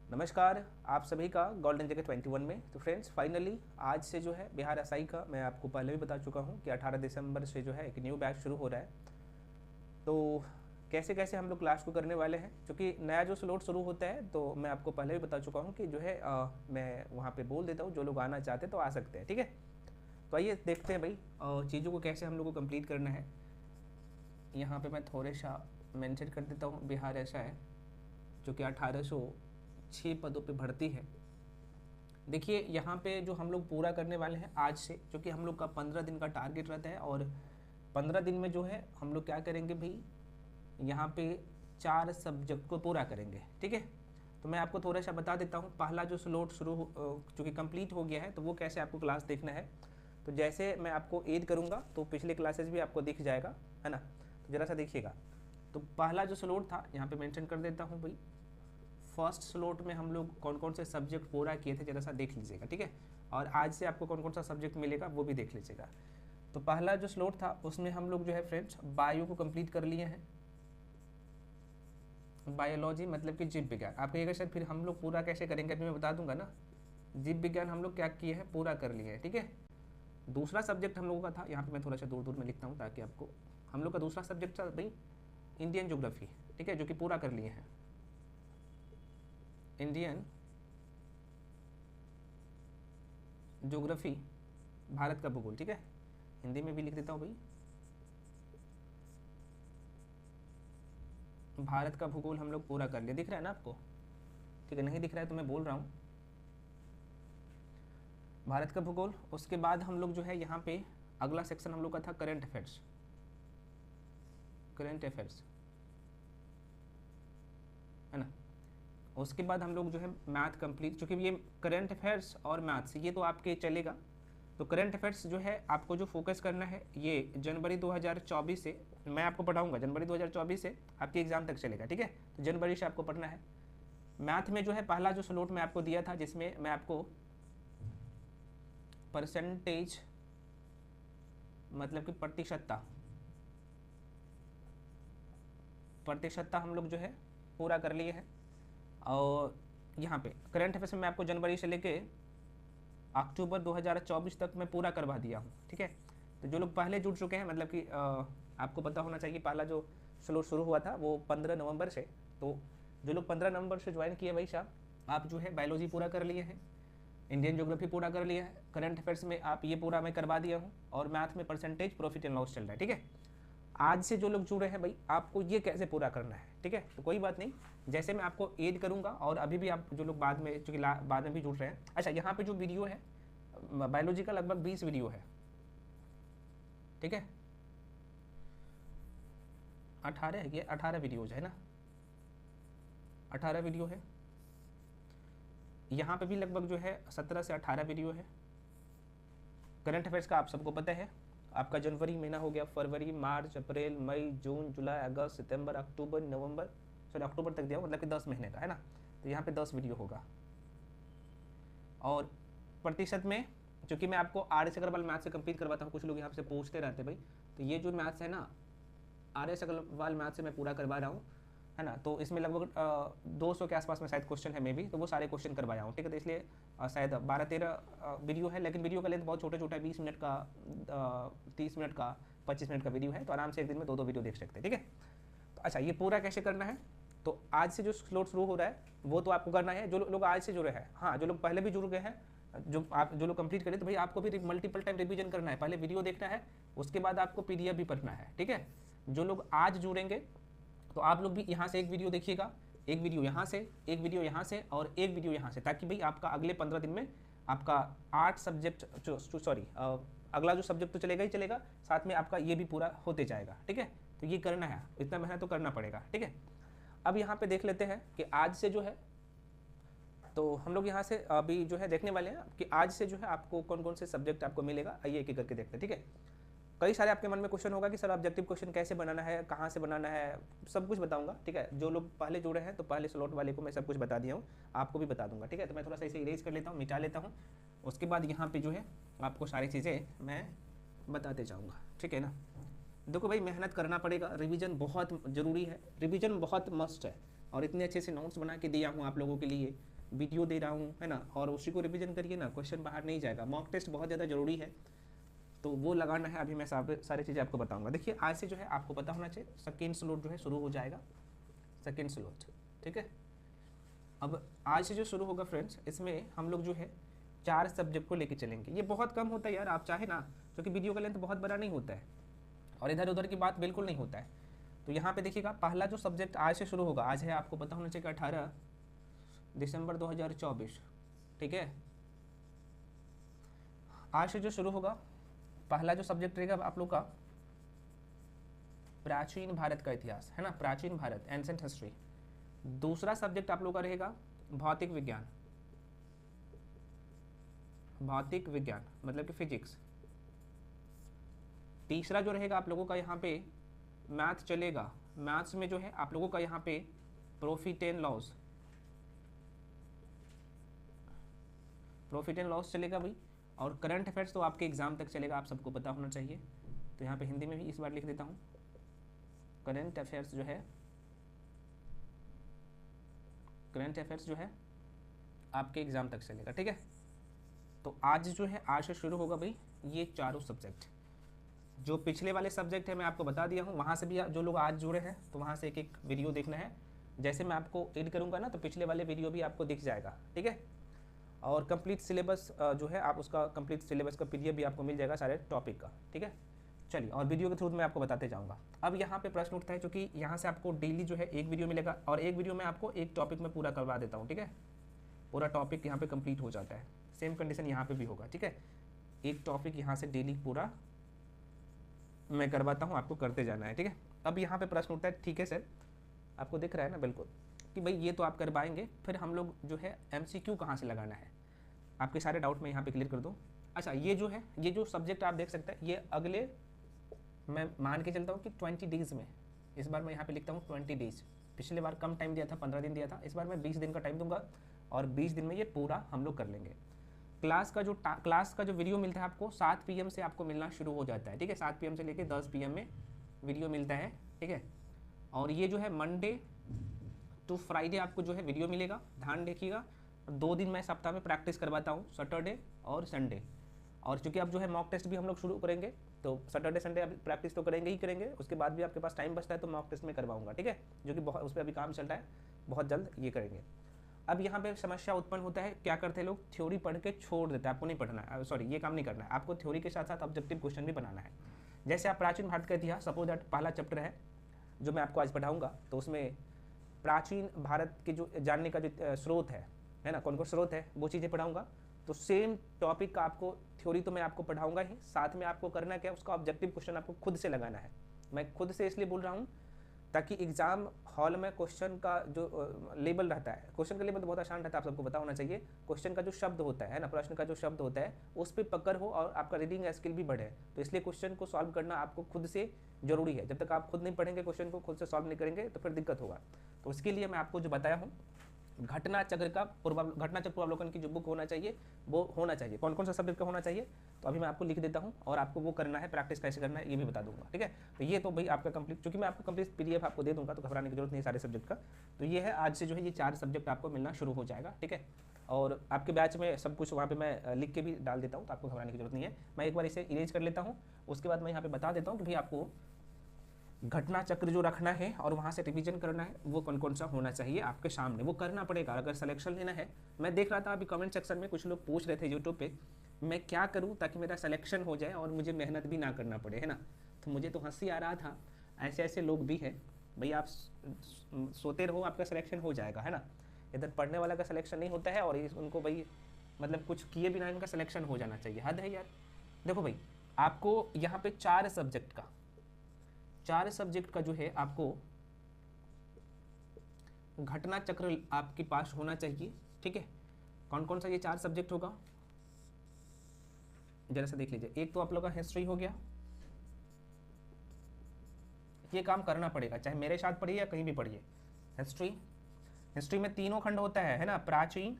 नमस्कार आप सभी का गोल्डन जगह 21 में। तो फ्रेंड्स फाइनली आज से जो है बिहार एसआई का मैं आपको पहले भी बता चुका हूँ कि 18 दिसंबर से जो है एक न्यू बैच शुरू हो रहा है। तो कैसे कैसे हम लोग क्लास को करने वाले हैं, क्योंकि नया जो स्लॉट शुरू होता है तो मैं आपको पहले भी बता चुका हूँ कि जो है मैं वहाँ पे बोल देता हूँ, जो लोग आना चाहते हैं तो आ सकते हैं। ठीक है, तो आइए देखते हैं भाई चीज़ों को कैसे हम लोग को कंप्लीट करना है। यहाँ पे मैं थोड़ा सा मेंशन कर देता हूँ, बिहार ऐसा है जो कि 1806 पदों पे भर्ती है। देखिए यहाँ पे जो हम लोग पूरा करने वाले हैं आज से, क्योंकि हम लोग का 15 दिन का टारगेट रहता है और 15 दिन में जो है हम लोग क्या करेंगे भाई, यहाँ पे 4 सब्जेक्ट को पूरा करेंगे। ठीक है, तो मैं आपको थोड़ा सा बता देता हूँ पहला जो स्लॉट चूँकि कंप्लीट हो गया है तो वो कैसे आपको क्लास देखना है। तो जैसे मैं आपको ऐड करूँगा तो पिछले क्लासेस भी आपको दिख जाएगा, है ना। तो ज़रा सा देखिएगा, तो पहला जो स्लॉट था यहाँ पे मेंशन कर देता हूँ भाई। फर्स्ट स्लॉट में हम लोग कौन कौन से सब्जेक्ट पूरा किए थे जरा सा देख लीजिएगा। ठीक है, और आज से आपको कौन कौन सा सब्जेक्ट मिलेगा वो भी देख लीजिएगा। तो पहला जो स्लॉट था उसमें हम लोग जो है फ्रेंड्स बायो को कंप्लीट कर लिए हैं। बायोलॉजी मतलब कि जीव विज्ञान। आप कहिएगा सर फिर हम लोग पूरा कैसे करेंगे, अभी मैं बता दूंगा ना। जीव विज्ञान हम लोग क्या किए हैं, पूरा कर लिए हैं। ठीक है, दूसरा सब्जेक्ट हम लोगों का था, यहाँ पे मैं थोड़ा सा दूर दूर में लिखता हूँ ताकि आपको, हम लोग का दूसरा सब्जेक्ट था भाई इंडियन ज्योग्राफी। ठीक है, जो कि पूरा कर लिए हैं, इंडियन ज्योग्राफी, भारत का भूगोल। ठीक है, हिंदी में भी लिख देता हूँ भाई, भारत का भूगोल हम लोग पूरा कर लिया। दिख रहा है ना आपको? ठीक है, नहीं दिख रहा है तो मैं बोल रहा हूँ, भारत का भूगोल। उसके बाद हम लोग जो है यहाँ पे अगला सेक्शन हम लोग का था करंट अफेयर्स। करंट अफेयर्स है ना। उसके बाद हम लोग जो है मैथ कंप्लीट, चूँकि ये करंट अफेयर्स और मैथ्स ये तो आपके चलेगा। तो करंट अफेयर्स जो है आपको जो फोकस करना है ये जनवरी 2024 से मैं आपको पढ़ाऊंगा, जनवरी 2024 से आपके एग्जाम तक चलेगा। ठीक है, तो जनवरी से आपको पढ़ना है। मैथ में जो है पहला जो स्लॉट मैं आपको दिया था जिसमें मैं आपको परसेंटेज मतलब कि प्रतिशतता हम लोग जो है पूरा कर लिए हैं। और यहाँ पे करंट अफेयर्स में मैं आपको जनवरी से लेके अक्टूबर 2024 तक मैं पूरा करवा दिया हूँ। ठीक है, तो जो लोग पहले जुड़ चुके हैं, मतलब कि आपको पता होना चाहिए पहला जो स्लॉट शुरू हुआ था वो 15 नवंबर से। तो जो लोग 15 नवंबर से ज्वाइन किए भाई साहब, आप जो है बायोलॉजी पूरा कर लिए हैं, इंडियन ज्योग्राफी पूरा कर लिया है, करंट अफेयर्स में आप ये पूरा मैं करवा दिया हूँ, और मैथ में परसेंटेज प्रॉफिट एंड लॉस चल रहा है। ठीक है, आज से जो लोग जुड़े हैं भाई आपको ये कैसे पूरा करना है। ठीक है, तो कोई बात नहीं, जैसे मैं आपको ऐड करूंगा और अभी भी आप जो लोग बाद में चूँकि बाद में भी जुड़ रहे हैं। अच्छा, यहाँ पे जो वीडियो है बायोलॉजी का लगभग 20 वीडियो है। ठीक है, 18 है, ये 18 वीडियोज है ना, 18 वीडियो है। यहाँ पे भी लगभग जो है 17 से 18 वीडियो है। करंट अफेयर्स का आप सबको पता है, आपका जनवरी महीना हो गया, फरवरी, मार्च, अप्रैल, मई, जून, जुलाई, अगस्त, सितंबर, अक्टूबर, नवंबर, सॉरी अक्टूबर तक दिया मतलब कि 10 महीने का है ना। तो यहाँ पे 10 वीडियो होगा। और प्रतिशत में चूँकि मैं आपको आर एस अग्रवाल मैथ से कंप्लीट करवाता हूँ, कुछ लोग यहाँ से पूछते रहते भाई, तो ये जो मैथ्स है ना आर एस अग्रवाल मैथ से मैं पूरा करवा रहा हूँ, है ना। तो इसमें लगभग 200 के आसपास में शायद क्वेश्चन है, मे भी, तो वो सारे क्वेश्चन करवाया हूँ। ठीक है, तो इसलिए शायद 12-13 वीडियो है, लेकिन वीडियो का लेंथ बहुत छोटा छोटा है, 20 मिनट का, 30 मिनट का, 25 मिनट का वीडियो है, तो आराम से एक दिन में 2-2 वीडियो देख सकते हैं। ठीक है, तो अच्छा ये पूरा कैसे करना है, तो आज से जो स्लॉट शुरू हो रहा है वो तो आपको करना है। जो लोग आज से जुड़े हैं, हाँ जो लोग पहले भी जुड़ गए हैं, जो लोग कंप्लीट करें, तो भाई आपको भी मल्टीपल टाइम रिवीजन करना है, पहले वीडियो देखना है, उसके बाद आपको पीडीएफ भी पढ़ना है। ठीक है, जो लोग आज जुड़ेंगे तो आप लोग भी यहाँ से एक वीडियो देखिएगा, एक वीडियो यहाँ से, एक वीडियो यहाँ से और एक वीडियो यहाँ से, ताकि भाई आपका अगले 15 दिन में आपका 8 सब्जेक्ट सॉरी अगला जो सब्जेक्ट तो चलेगा ही चलेगा, साथ में आपका ये भी पूरा होते जाएगा। ठीक है, तो ये करना है, इतना मेहनत तो करना पड़ेगा। ठीक है, अब यहाँ पे देख लेते हैं कि आज से जो है, तो हम लोग यहाँ से अभी जो है देखने वाले हैं कि आज से जो है आपको कौन कौन से सब्जेक्ट आपको मिलेगा। आइए एक एक करके देखते हैं। ठीक है, कई सारे आपके मन में क्वेश्चन होगा कि सर ऑब्जेक्टिव क्वेश्चन कैसे बनाना है, कहाँ से बनाना है, सब कुछ बताऊंगा। ठीक है, जो लोग पहले जुड़े हैं तो पहले स्लॉट वाले को मैं सब कुछ बता दिया हूँ, आपको भी बता दूंगा। ठीक है, तो मैं थोड़ा सा इसे इरेज कर लेता हूँ, मिटा लेता हूँ, उसके बाद यहाँ पे जो है आपको सारी चीज़ें मैं बताते जाऊँगा। ठीक है ना। देखो भाई मेहनत करना पड़ेगा, रिवीजन बहुत ज़रूरी है, रिवीजन बहुत मस्ट है, और इतने अच्छे से नोट्स बना के दिया हूँ आप लोगों के लिए, वीडियो दे रहा हूँ, है ना, और उसी को रिवीजन करिए ना, क्वेश्चन बाहर नहीं जाएगा। मॉक टेस्ट बहुत ज़्यादा जरूरी है, तो वो लगाना है। अभी मैं सारी चीज़ें आपको बताऊंगा। देखिए आज से जो है आपको पता होना चाहिए सेकेंड स्लॉट जो है शुरू हो जाएगा, सेकेंड स्लॉट, ठीक है। अब आज से जो शुरू होगा फ्रेंड्स, इसमें हम लोग जो है 4 सब्जेक्ट को लेके चलेंगे। ये बहुत कम होता है यार, आप चाहे ना, क्योंकि वीडियो का लेंथ बहुत बड़ा नहीं होता है और इधर उधर की बात बिल्कुल नहीं होता है। तो यहाँ पे देखिएगा पहला जो सब्जेक्ट आज से शुरू होगा, आज है आपको पता होना चाहिए 18 दिसंबर 2024, ठीक है। आज से जो शुरू होगा पहला जो सब्जेक्ट रहेगा आप लोग का प्राचीन भारत का इतिहास, है ना, प्राचीन भारत, एंसेंट हिस्ट्री। दूसरा सब्जेक्ट आप लोग का रहेगा भौतिक विज्ञान, भौतिक विज्ञान मतलब कि फिजिक्स। तीसरा जो रहेगा आप लोगों का यहाँ पे मैथ चलेगा। मैथ्स में जो है आप लोगों का यहाँ पे profit and loss, profit and loss चलेगा भाई। और करंट अफेयर्स तो आपके एग्जाम तक चलेगा, आप सबको पता होना चाहिए। तो यहाँ पे हिंदी में भी इस बार लिख देता हूँ, करंट अफेयर्स जो है, करंट अफेयर्स जो है आपके एग्जाम तक चलेगा, ठीक है। तो आज जो है, आज से शुरू होगा भाई ये चारों सब्जेक्ट। जो पिछले वाले सब्जेक्ट है मैं आपको बता दिया हूँ, वहाँ से भी जो लोग आज जुड़े हैं तो वहाँ से एक एक वीडियो देखना है। जैसे मैं आपको एड करूँगा ना, तो पिछले वाले वीडियो भी आपको दिख जाएगा, ठीक है। और कंप्लीट सिलेबस जो है आप उसका कंप्लीट सिलेबस का पीडीएफ भी आपको मिल जाएगा सारे टॉपिक का, ठीक है। चलिए, और वीडियो के थ्रू मैं आपको बताते जाऊँगा। अब यहाँ पे प्रश्न उठता है, क्योंकि यहाँ से आपको डेली जो है एक वीडियो मिलेगा और एक वीडियो में आपको एक टॉपिक में पूरा करवा देता हूँ, ठीक है। पूरा टॉपिक यहाँ पे कंप्लीट हो जाता है। सेम कंडीशन यहाँ पे भी होगा, ठीक है। एक टॉपिक यहाँ से डेली पूरा मैं करवाता हूँ, आपको करते जाना है, ठीक है। अब यहाँ पे प्रश्न उठता है, ठीक है सर, आपको दिख रहा है ना बिल्कुल कि भाई ये तो आप कर पाएंगे, फिर हम लोग जो है MCQ कहाँ से लगाना है। आपके सारे डाउट मैं यहाँ पे क्लियर कर दूँ। अच्छा, ये जो है, ये जो सब्जेक्ट आप देख सकते हैं, ये अगले, मैं मान के चलता हूँ कि 20 डेज़ में, इस बार मैं यहाँ पे लिखता हूँ 20 डेज़। पिछले बार कम टाइम दिया था, 15 दिन दिया था, इस बार मैं 20 दिन का टाइम दूंगा और 20 दिन में ये पूरा हम लोग कर लेंगे। क्लास का जो वीडियो मिलता है आपको 7 PM से आपको मिलना शुरू हो जाता है, ठीक है। 7 PM से लेकर 10 PM में वीडियो मिलता है, ठीक है। और ये जो है मंडे टू फ्राइडे आपको जो है वीडियो मिलेगा, ध्यान रखिएगा। 2 दिन मैं सप्ताह में प्रैक्टिस करवाता हूँ, सैटरडे और संडे। और चूंकि अब जो है मॉक टेस्ट भी हम लोग शुरू करेंगे, तो सैटरडे संडे अभी प्रैक्टिस तो करेंगे ही करेंगे, उसके बाद भी आपके पास टाइम बचता है तो मॉक टेस्ट में करवाऊंगा, ठीक है। जो कि बहुत, उस पर अभी काम चल रहा है, बहुत जल्द ये करेंगे। अब यहाँ पे समस्या उत्पन्न होता है, क्या करते हैं लोग, थ्योरी पढ़ के छोड़ देते हैं। आपको नहीं पढ़ना है, सॉरी ये काम नहीं करना है, आपको थ्योरी के साथ साथ ऑब्जेक्टिव क्वेश्चन भी बनाना है। जैसे आप प्राचीन भारत का इतिहास, सपोज दैट पहला चैप्टर है जो मैं आपको आज पढ़ाऊंगा, तो उसमें प्राचीन भारत के जो जानने का जो स्रोत है ना, कौन कौन स्रोत है, वो चीज़ें पढ़ाऊंगा। तो सेम टॉपिक का आपको थ्योरी तो मैं आपको पढ़ाऊंगा ही, साथ में आपको करना क्या, उसका ऑब्जेक्टिव क्वेश्चन आपको खुद से लगाना है। मैं खुद से इसलिए बोल रहा हूँ ताकि एग्जाम हॉल में क्वेश्चन का जो लेबल रहता है, क्वेश्चन का लेबल तो बहुत आसान रहता है, आप सबको पता होना चाहिए। क्वेश्चन का जो शब्द होता है ना, प्रश्न का जो शब्द होता है, उस पर पकड़ हो और आपका रीडिंग स्किल भी बढ़े। तो इसलिए क्वेश्चन को सॉल्व करना आपको खुद से जरूरी है। जब तक आप खुद नहीं पढ़ेंगे, क्वेश्चन को खुद से सॉल्व नहीं करेंगे, तो फिर दिक्कत होगा। तो उसके लिए मैं आपको जो बताया हूँ, घटना चक्र पूर्वावलोकन की जो बुक होना चाहिए वो होना चाहिए। कौन कौन सा सब्जेक्ट का होना चाहिए, तो अभी मैं आपको लिख देता हूँ और आपको वो करना है, प्रैक्टिस कैसे करना है ये भी बता दूंगा, ठीक है। तो ये तो भाई आपका कंप्लीट, क्योंकि मैं आपको कंप्लीट PDF आपको दे दूंगा, तो घबराने की जरूरत नहीं है सारे सब्जेक्ट का। तो ये है, आज से जो है ये 4 सब्जेक्ट आपको मिलना शुरू हो जाएगा, ठीक है। और आपके बैच में सब कुछ वहाँ पे मैं लिख के भी डाल देता हूँ, तो आपको घबराने की जरूरत नहीं है। मैं एक बार इसे इरेज कर लेता हूँ, उसके बाद मैं यहाँ पे बता देता हूँ कि भाई आपको घटना चक्र जो रखना है और वहाँ से रिवीजन करना है, वो कौन कौन सा होना चाहिए आपके सामने, वो करना पड़ेगा अगर सिलेक्शन लेना है। मैं देख रहा था अभी कमेंट सेक्शन में कुछ लोग पूछ रहे थे यूट्यूब पे, मैं क्या करूँ ताकि मेरा सिलेक्शन हो जाए और मुझे मेहनत भी ना करना पड़े, है ना। तो मुझे तो हंसी आ रहा था, ऐसे ऐसे लोग भी हैं भाई। आप सोते रहो, आपका सिलेक्शन हो जाएगा, है ना। इधर पढ़ने वाला का सिलेक्शन नहीं होता है और उनको भाई मतलब कुछ किए बिना इनका सिलेक्शन हो जाना चाहिए, हद है यार। देखो भाई, आपको यहाँ पे 4 सब्जेक्ट का जो है आपको घटना चक्र आपके पास होना चाहिए, ठीक है। कौन कौन सा ये 4 सब्जेक्ट होगा, जरा सा देख लीजिए। एक तो आप लोग का हिस्ट्री हो गया, ये काम करना पड़ेगा, चाहे मेरे साथ पढ़िए या कहीं भी पढ़िए। हिस्ट्री में 3 खंड होता है ना, प्राचीन,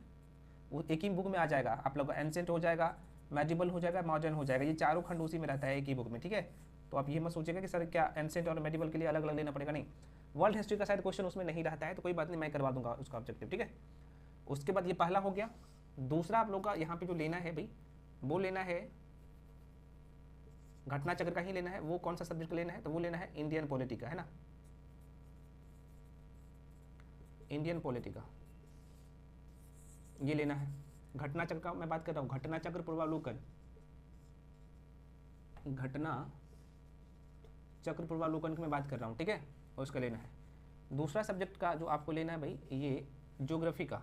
वो एक ही बुक में आ जाएगा आप लोग का, एंसेंट हो जाएगा, मेडिवल हो जाएगा, मॉडर्न हो जाएगा, ये 4 खंड उसी में रहता है एक ही बुक में, ठीक है। तो आप ये मत सोचिएगा कि सर क्या एंसेंट और मेडिवल के लिए अलग अलग लेना पड़ेगा, नहीं। वर्ल्ड हिस्ट्री का शायद क्वेश्चन उसमें नहीं रहता है, तो कोई बात नहीं, मैं करवा दूंगा उसका ऑब्जेक्टिव, ठीक है। उसके बाद ये पहला हो गया। दूसरा आप लोग का यहाँ पे जो लेना है भाई, वो लेना है घटना चक्र का ही लेना है। वो कौन सा सब्जेक्ट लेना है? तो वो लेना है इंडियन पॉलिटी का, है ना, इंडियन पॉलिटी का ये लेना है। घटना चक्र का मैं बात कर रहा हूँ, घटना चक्र पूर्वावलोकन, घटना चक्र पूर्वावलोकन की मैं बात कर रहा हूँ, ठीक है, और उसका लेना है। दूसरा सब्जेक्ट का जो आपको लेना है भाई, ये ज्योग्राफी का।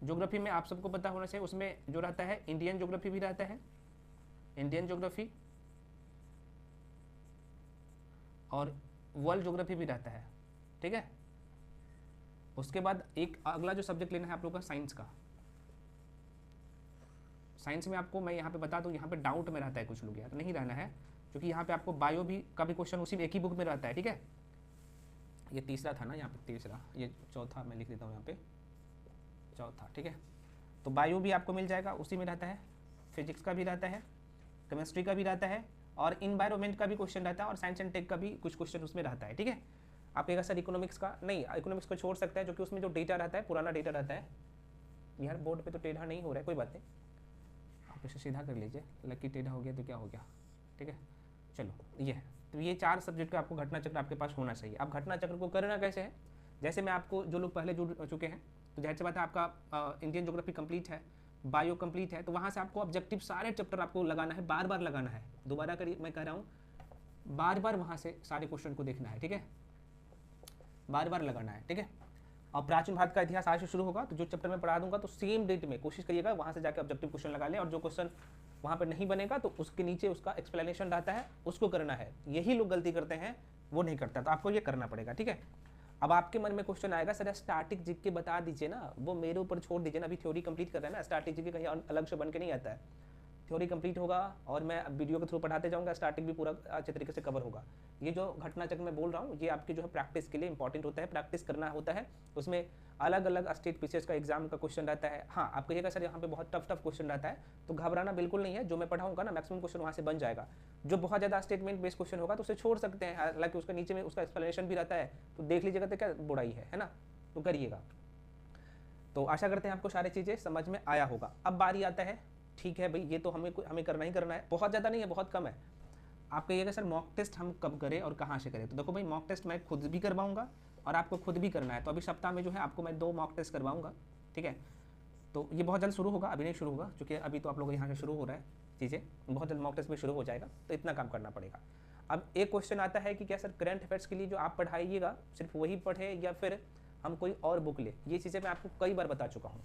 ज्योग्राफी में आप सबको पता होना चाहिए, उसमें जो रहता है इंडियन ज्योग्राफी भी रहता है, इंडियन ज्योग्राफी, और वर्ल्ड ज्योग्राफी भी रहता है, ठीक है। उसके बाद एक अगला जो सब्जेक्ट लेना है आप लोग का साइंस का। साइंस में आपको मैं यहाँ पे बता दूँ, यहाँ पे डाउट में रहता है कुछ लोग, यार नहीं रहना है, क्योंकि यहाँ पे आपको बायो भी का भी क्वेश्चन उसी एक ही बुक में रहता है, ठीक है। ये तीसरा था ना, यहाँ पे तीसरा, ये चौथा मैं लिख देता हूँ यहाँ पे, चौथा, ठीक है। तो बायो भी आपको मिल जाएगा, उसी में रहता है, फिजिक्स का भी रहता है, केमिस्ट्री का भी रहता है, और इन्वायरमेंट का भी क्वेश्चन रहता है, और साइंस एंड टेक का भी कुछ क्वेश्चन उसमें रहता है, ठीक है। आप कहेगा सर इकोनॉमिक्स का, नहीं, इकोनॉमिक्स को छोड़ सकते हैं, जो कि उसमें जो डेटा रहता है पुराना डेटा रहता है। यार बोर्ड पे तो टेढ़ा नहीं हो रहा है, कोई बात नहीं, आप इसे सीधा कर लीजिए, लकी टेढ़ा हो गया तो क्या हो गया, ठीक है। चलो ये है, तो ये 4 सब्जेक्ट का आपको घटना चक्र आपके पास होना चाहिए। अब घटना चक्र को करना कैसे है, जैसे मैं आपको, जो लोग पहले जुड़ चुके हैं, तो जाहिर सी बात है आपका इंडियन ज्योग्राफी कंप्लीट है, बायो कंप्लीट है, तो वहाँ से आपको ऑब्जेक्टिव सारे चैप्टर आपको लगाना है, बार बार लगाना है, दोबारा करिए, मैं कह रहा हूँ बार बार वहाँ से सारे क्वेश्चन को देखना है, ठीक है, बार बार लगाना है, ठीक है। और प्राचीन भारत का इतिहास आज से शुरू होगा, तो जो चैप्टर में पढ़ा दूंगा तो सेम डेट में कोशिश करिएगा वहाँ से जाकर ऑब्जेक्टिव क्वेश्चन लगा लें, और जो क्वेश्चन वहाँ पर नहीं बनेगा तो उसके नीचे उसका एक्सप्लेनेशन रहता है, उसको करना है। यही लोग गलती करते हैं, वो नहीं करता, तो आपको ये करना पड़ेगा, ठीक है। अब आपके मन में क्वेश्चन आएगा, सर स्टैटिक जीके बता दीजिए ना, वो मेरे ऊपर छोड़ दीजिए ना, अभी थ्योरी कंप्लीट कर रहा है ना, स्टैटिक जीके कहीं अलग से बन के नहीं आता है, थ्योरी कंप्लीट होगा और मैं वीडियो के थ्रू पढ़ाते जाऊंगा, स्टार्टिंग भी पूरा अच्छे तरीके से कवर होगा। ये जो घटना चक्र मैं बोल रहा हूँ, ये आपकी जो है प्रैक्टिस के लिए इंपॉर्टेंट होता है, प्रैक्टिस करना होता है। उसमें अलग अलग स्टेट पीसीएस का एग्जाम का क्वेश्चन रहता है। हाँ, आप कहिएगा सर यहाँ पे बहुत टफ क्वेश्चन रहता है, तो घबराना बिल्कुल नहीं है, जो मैं पढ़ाऊंगा ना मैक्सिमम क्वेश्चन वहाँ से बन जाएगा। जो बहुत ज़्यादा स्टेटमेंट बेस्ड क्वेश्चन होगा तो उसे छोड़ सकते हैं, हालांकि उसका नीचे में उसका एक्सप्लेनेशन भी रहता है, तो देख लीजिएगा तो क्या बुराई है ना, तो करिएगा। तो आशा करते हैं आपको सारी चीज़ें समझ में आया होगा। अब बारी आता है, ठीक है भाई, ये तो हमें करना ही करना है, बहुत ज़्यादा नहीं है, बहुत कम है। आप कहिएगा सर मॉक टेस्ट हम कब करें और कहाँ से करें, तो देखो भाई मॉक टेस्ट मैं खुद भी करवाऊंगा और आपको खुद भी करना है। तो अभी सप्ताह में जो है आपको मैं 2 मॉक टेस्ट करवाऊंगा, ठीक है। तो ये बहुत जल्द शुरू होगा, अभी नहीं शुरू होगा, क्योंकि अभी तो आप लोग यहाँ से शुरू हो रहा है चीज़ें, बहुत जल्द मॉक टेस्ट भी शुरू हो जाएगा, तो इतना काम करना पड़ेगा। अब एक क्वेश्चन आता है कि क्या सर करंट अफेयर्स के लिए जो आप पढ़ाइएगा सिर्फ वही पढ़े या फिर हम कोई और बुक ले। ये चीज़ें मैं आपको कई बार बता चुका हूँ।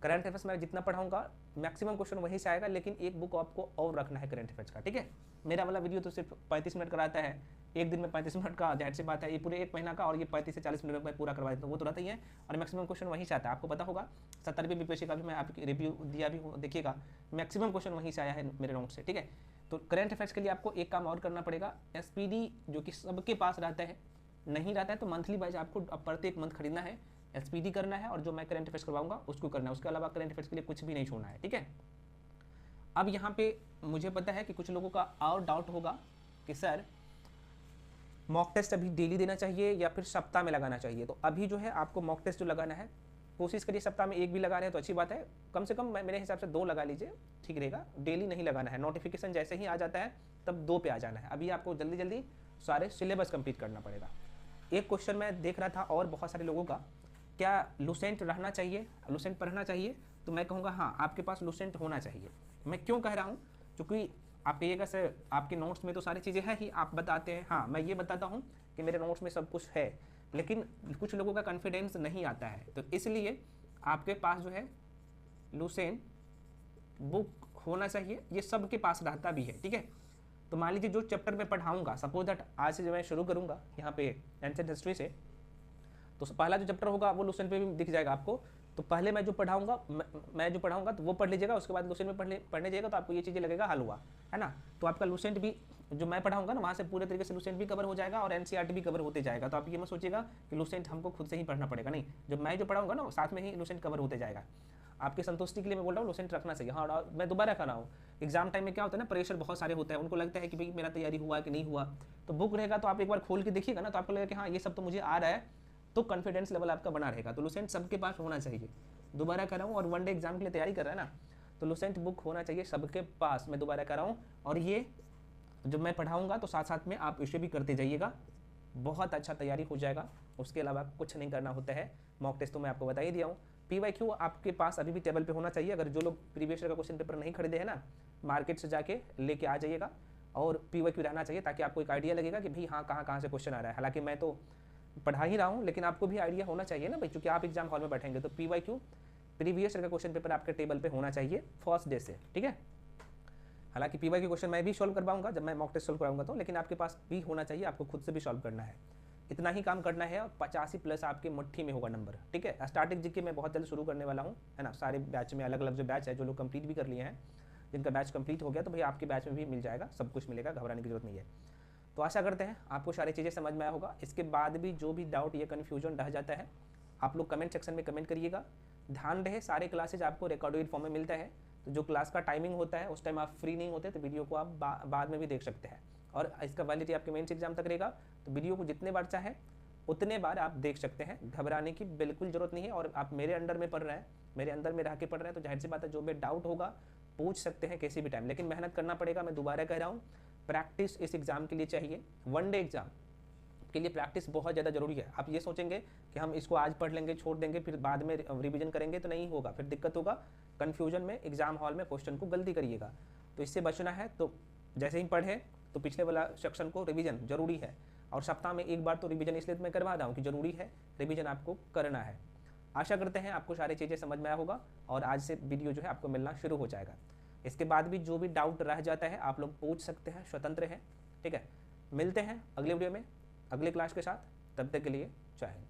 करंट अफेयर्स मैं जितना पढ़ाऊंगा मैक्सिमम क्वेश्चन वहीं से आएगा, लेकिन एक बुक आपको और रखना है करंट अफेयर्स का, ठीक है। मेरा वाला वीडियो तो सिर्फ 35 मिनट का रहता है, एक दिन में 35 मिनट का, जाहिर सी बात है, ये पूरे 1 महीना का, और ये 35 से 40 मिनट में पूरा करवा देता हूँ, वो तो रहता ही है। और मैक्सिमम क्वेश्चन वहीं से आता है, आपको पता होगा 70वीं बीपीएससी का भी मैं आपकी रिव्यू दिया भी देखिएगा, मैक्सिमम क्वेश्चन वहीं से आया है मेरे नोट से, ठीक है। तो करंट अफेयर्स के लिए आपको एक काम और करना पड़ेगा, SPD जो कि सबके पास रहता है, नहीं रहता है तो मंथली वाइज आपको प्रत्येक मंथ खरीदना है, SPD करना है, और जो मैं करंट अफेयर्स करवाऊंगा उसको करना है, उसके अलावा करंट अफेयर्स के लिए कुछ भी नहीं छोड़ना है, ठीक है। अब यहाँ पे मुझे पता है कि कुछ लोगों का और डाउट होगा कि सर मॉक टेस्ट अभी डेली देना चाहिए या फिर सप्ताह में लगाना चाहिए। तो अभी जो है आपको मॉक टेस्ट जो लगाना है, कोशिश करिए सप्ताह में 1 भी लगा रहे हैं तो अच्छी बात है, कम से कम मेरे हिसाब से 2 लगा लीजिए, ठीक रहेगा। डेली नहीं लगाना है, नोटिफिकेशन जैसे ही आ जाता है तब 2 पे आ जाना है। अभी आपको जल्दी जल्दी सारे सिलेबस कंप्लीट करना पड़ेगा। एक क्वेश्चन मैं देख रहा था और बहुत सारे लोगों का, क्या लुसेंट रहना चाहिए, लुसेंट पढ़ना चाहिए, तो मैं कहूँगा हाँ आपके पास लुसेंट होना चाहिए। मैं क्यों कह रहा हूँ, क्योंकि आप कहिएगा सर आपके नोट्स में तो सारी चीज़ें हैं ही, आप बताते हैं, हाँ मैं ये बताता हूँ कि मेरे नोट्स में सब कुछ है, लेकिन कुछ लोगों का कॉन्फिडेंस नहीं आता है, तो इसलिए आपके पास जो है लुसेंट बुक होना चाहिए, ये सबके पास रहता भी है, ठीक है। तो मान लीजिए जो चैप्टर मैं पढ़ाऊँगा, सपोज दैट आज से जो मैं शुरू करूँगा यहाँ पे एंशिएंट हिस्ट्री से, तो पहला जो चैप्टर होगा वो लुसेंट पे भी दिख जाएगा आपको। तो पहले मैं जो पढ़ाऊंगा तो वो पढ़ लीजिएगा, उसके बाद लुसेंट में पढ़ने जाएगा तो आपको ये चीज़ें लगेगा हल हुआ, है ना। तो आपका लुसेंट भी जो मैं पढ़ाऊंगा ना वहाँ से पूरे तरीके से लुसेंट भी कवर हो जाएगा और NCERT भी कवर होते जाएगा। तो आप ये मत सोचिएगा कि लुसेंट हमको खुद से ही पढ़ना पड़ेगा, नहीं, जब मैं जो पढ़ाऊंगा ना साथ में ही लुसेंट कवर होते जाएगा। आपकी संतुष्टि के लिए मैं बोल रहा हूँ लुसेंट रखना चाहिए। हाँ, और मैं दोबारा कर रहा हूँ, एग्जाम टाइम में क्या होता है ना, प्रेशर बहुत सारे होता है, उनको लगता है कि भाई मेरा तैयारी हुआ कि नहीं हुआ, तो बुक रहेगा तो आप एक बार खोल के देखिएगा ना, तो आपको लगेगा कि हाँ ये सब तो मुझे आ रहा है, तो कॉन्फिडेंस लेवल आपका बना रहेगा। तो लुसेंट सबके पास होना चाहिए, दोबारा कर रहा हूँ, और वनडे एग्जाम के लिए तैयारी कर रहा है ना, तो लुसेंट बुक होना चाहिए सबके पास, मैं दोबारा कर रहा हूँ। और ये जब मैं पढ़ाऊँगा तो साथ साथ में आप इसे भी करते जाइएगा, बहुत अच्छा तैयारी हो जाएगा। उसके अलावा कुछ नहीं करना होता है। मॉक टेस्ट तो मैं आपको बता ही दिया हूँ। PYQ आपके पास अभी भी टेबल पे होना चाहिए। अगर जो लोग प्रीवियस ईयर का क्वेश्चन पेपर नहीं खरीदे हैं ना, मार्केट से जाके लेके आ जाइएगा, और PYQ रहना चाहिए, ताकि आपको एक आइडिया लगेगा कि भाई हाँ कहाँ से क्वेश्चन आ रहा है। हालांकि मैं तो पढ़ा ही रहा हूँ, लेकिन आपको भी आइडिया होना चाहिए ना भाई, क्योंकि आप एग्जाम हॉल में बैठेंगे। तो PYQ प्रीवियस ईयर का क्वेश्चन पेपर आपके टेबल पे होना चाहिए फर्स्ट डे से, ठीक है। हालांकि PYQ क्वेश्चन मैं भी सॉल्व करवाऊंगा जब मैं मॉक टेस्ट सॉल्व कराऊंगा तो, लेकिन आपके पास भी होना चाहिए, आपको खुद से भी सॉल्व करना है। इतना ही काम करना है और 85+ आपके मुट्ठी में होगा नंबर, ठीक है। स्टार्टिंग जीके मैं बहुत जल्द शुरू करने वाला हूँ, है ना। सारे बैच में अलग अलग जो बैच है, जो लोग कंप्लीट भी कर लिए हैं, जिनका बैच कंप्लीट हो गया, तो भाई आपके बैच में भी मिल जाएगा, सब कुछ मिलेगा, घबराने की जरूरत नहीं है। तो आशा करते हैं आपको सारी चीज़ें समझ में आया होगा। इसके बाद भी जो भी डाउट या कन्फ्यूजन रह जाता है, आप लोग कमेंट सेक्शन में कमेंट करिएगा। ध्यान रहे सारे क्लासेज आपको रिकॉर्डेड फॉर्म में मिलता है, तो जो क्लास का टाइमिंग होता है उस टाइम आप फ्री नहीं होते, तो वीडियो को आप बाद में भी देख सकते हैं। और इसका वैलिडिटी आपके मेंस एग्जाम तक रहेगा, तो वीडियो को जितने बार चाहे उतने बार आप देख सकते हैं। घबराने की बिल्कुल जरूरत नहीं है। और आप मेरे अंडर में पढ़ रहे हैं, मेरे अंदर में रह के पढ़ रहे हैं, तो जाहिर सी बात है जो भी डाउट होगा पूछ सकते हैं किसी भी टाइम, लेकिन मेहनत करना पड़ेगा। मैं दोबारा कह रहा हूँ, प्रैक्टिस इस एग्जाम के लिए चाहिए। वनडे एग्जाम के लिए प्रैक्टिस बहुत ज़्यादा जरूरी है। आप ये सोचेंगे कि हम इसको आज पढ़ लेंगे, छोड़ देंगे, फिर बाद में रिवीजन करेंगे, तो नहीं होगा, फिर दिक्कत होगा। कन्फ्यूजन में एग्जाम हॉल में क्वेश्चन को गलती करिएगा। तो इससे बचना है, तो जैसे ही पढ़े तो पिछले वाला सेक्शन को रिवीजन जरूरी है, और सप्ताह में एक बार तो रिवीजन इसलिए मैं करवा रहा हूँ कि जरूरी है, रिवीजन आपको करना है। आशा करते हैं आपको सारी चीज़ें समझ में आया होगा, और आज से वीडियो जो है आपको मिलना शुरू हो जाएगा। इसके बाद भी जो भी डाउट रह जाता है आप लोग पूछ सकते हैं, स्वतंत्र है, ठीक है। मिलते हैं अगले वीडियो में अगले क्लास के साथ, तब तक के लिए जय हिंद।